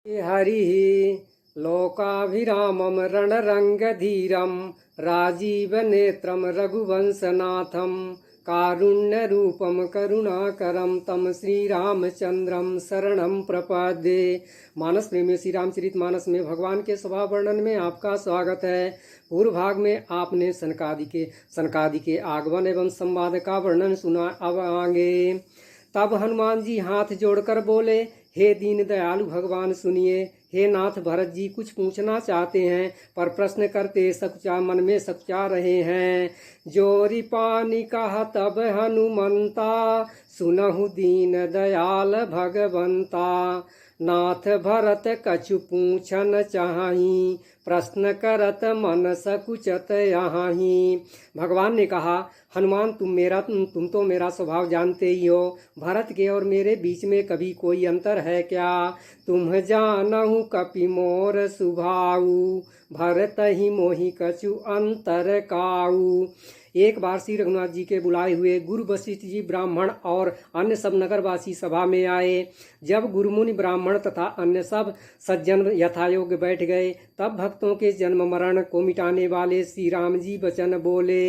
हरिः लोकाभिरामं रणरङ्गधीरं राजीवनेत्रं रघुवंशनाथं कारुण्यरूपं करुणाकरं तं श्रीरामचंद्रं शरणं प्रपद्ये। मानस प्रेमी श्री रामचरित मानस में भगवान के स्वभाव वर्णन में आपका स्वागत है। पूर्व भाग में आपने सनकादि के आगमन एवं संवाद का वर्णन सुना। अब आगे तब हनुमान जी हाथ जोड़कर बोले, हे दीन दयालु भगवान सुनिए। हे नाथ, भरत जी कुछ पूछना चाहते हैं पर प्रश्न करते सकुचा मन में सकुचा रहे हैं। जोरी पानी कहा तब हनुमंता, सुनहु दीन दयाल भगवंता। नाथ भरत कछु पूछन चाही, प्रश्न करत मन सकुचत यहीं। भगवान ने कहा, हनुमान तुम तो मेरा स्वभाव जानते ही हो। भरत के और मेरे बीच में कभी कोई अंतर है क्या? तुम जानहु कपि मोर सुभाऊ, भरत ही मोहि कछु अंतर काऊ। एक बार श्री रघुनाथ जी के बुलाए हुए गुरु वशिष्ठ जी ब्राह्मण और अन्य सब नगरवासी सभा में आए। जब गुरुमुनि ब्राह्मण तथा अन्य सब सज्जन यथायोग्य बैठ गए, तब भक्तों के जन्म मरण को मिटाने वाले श्री राम जी वचन बोले।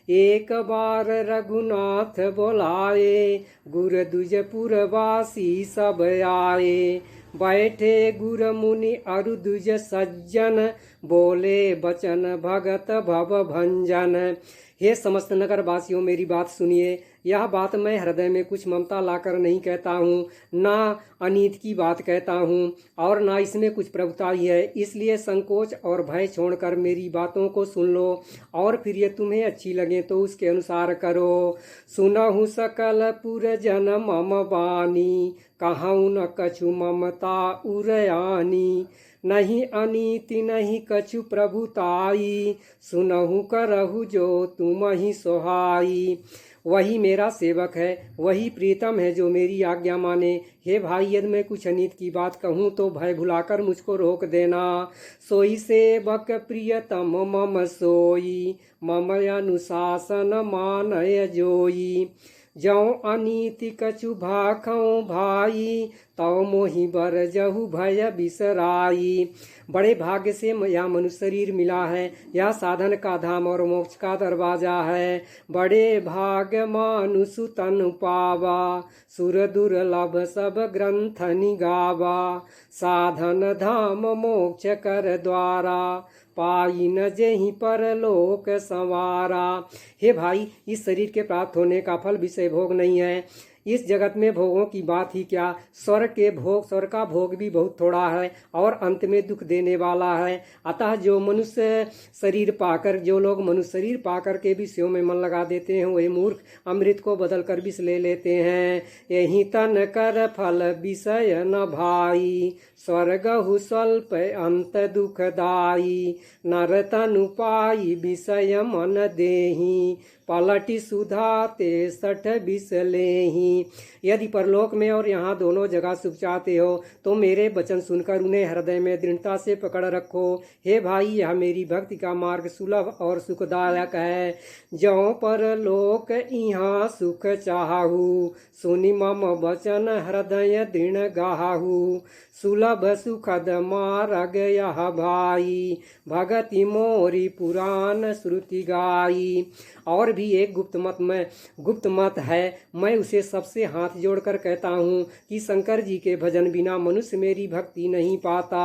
एक बार रघुनाथ बोलाए, गुर दुजपुरवासी सब आए। बैठे गुर मुनि अरु दुज सज्जन, बोले बचन भगत भव भंजन। हे समस्त नगर वासियों, मेरी बात सुनिए। यह बात मैं हृदय में कुछ ममता लाकर नहीं कहता हूँ, ना अनीत की बात कहता हूँ और ना इसमें कुछ प्रभुता ही है। इसलिए संकोच और भय छोड़कर मेरी बातों को सुन लो और फिर ये तुम्हें अच्छी लगे तो उसके अनुसार करो। सुनहु सकल पुरजन मम बानी, कहूँ न कछु ममता उरयानी। नहीं अनीति नहीं कछु प्रभुताई, सुनहु करहु जो तुम ही सोहाई। वही मेरा सेवक है, वही प्रीतम है जो मेरी आज्ञा माने। हे भाई, यदि मैं कुछ अनीत की बात कहूँ तो भय भुलाकर मुझको रोक देना। सोई सेवक प्रियतम मम सोई, मम अनुशासन मानय जोई। जौ अनीति कछु भाखौ भाई, तव मोहि बर जहु भय बिसराई। बड़े भाग्य से यह मनुष्य शरीर मिला है। यह साधन का धाम और मोक्ष का दरवाजा है। बड़े भाग्य मानुषु तनु पावा, सुर दुर्लभ सब ग्रंथ निगावा। साधन धाम मोक्ष कर द्वारा, पाई न जेहि परलोक संवारा। हे भाई, इस शरीर के प्राप्त होने का फल विषय भोग नहीं है। इस जगत में भोगों की बात ही क्या, स्वर्ग का भोग भी बहुत थोड़ा है और अंत में दुख देने वाला है। अतः जो लोग मनुष्य शरीर पाकर के विषयों में मन लगा देते हैं, वही मूर्ख अमृत को बदल कर विष ले लेते हैं। यही तन कर फल विषय न भाई, स्वर्गहु स्वल्प अंत दुखदाई। नर तनु पाई विषय मन देही, पलटि सुधा ते सठ विष लेही। यदि परलोक में और यहाँ दोनों जगह सुख चाहते हो तो मेरे वचन सुनकर उन्हें हृदय में दृढ़ता से पकड़ रखो। हे भाई, यह मेरी भक्ति का मार्ग सुलभ और सुखदायक है। जौ परलोक यहाँ सुख चाहू, सुनि मम वचन हृदय दृढ़ गाहू। सुलभ सुखद मार्ग यह भाई, भगति मोरी पुराण श्रुति गाई। और भी एक गुप्त मत है, मैं उसे सबसे हाथ जोड़कर कहता हूँ कि शंकर जी के भजन बिना मनुष्य मेरी भक्ति नहीं पाता।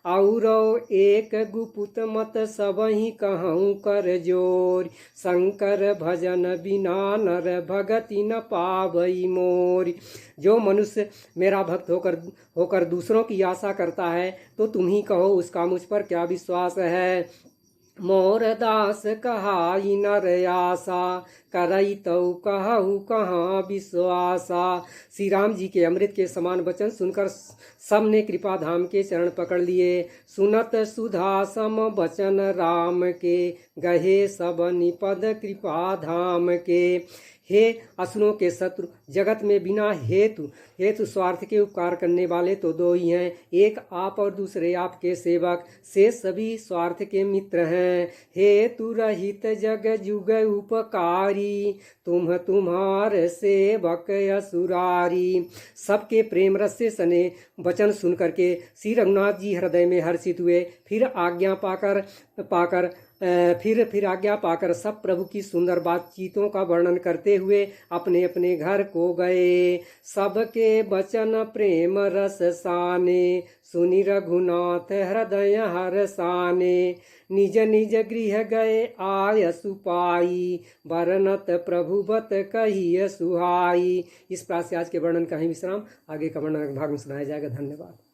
और एक गुप्त मत सब ही कहूँ कर जोर, शंकर भजन बिना नर भगति न पावई मोर। जो मनुष्य मेरा भक्त होकर दूसरों की आशा करता है तो तुम ही कहो उसका मुझ पर क्या विश्वास है। मोर दास कहाई नर आशा, करई तऊ कहू कहाँ विश्वासा। श्री राम जी के अमृत के समान वचन सुनकर सब ने कृपा धाम के चरण पकड़ लिए। सुनत सुधा सम वचन राम के, गहे सब निपद कृपा धाम के। हे असुरों के शत्रु, जगत में बिना हेतु स्वार्थ के उपकार करने वाले तो दो ही हैं, एक आप और दूसरे आपके सेवक, से सभी स्वार्थ के मित्र हैं। हेतु रहित जग जुग उपकारी, तुम्हार सेवक असुरारी। सबके प्रेम रस से सने वचन सुन करके श्री रघुनाथ जी हृदय में हर्षित हुए। फिर आज्ञा पाकर सब प्रभु की सुंदर बातचीतों का वर्णन करते हुए अपने अपने घर को गए। सबके वचन प्रेम रस साने, सुनि रघुनाथ हृदय हर्षाने। निज निज गृह गए आय सुपाई, बरनत प्रभुवत कहिय सुहाई। इस प्रकार से आज के वर्णन का ही विश्राम, आगे का वर्णन भाग में सुनाया जाएगा। धन्यवाद।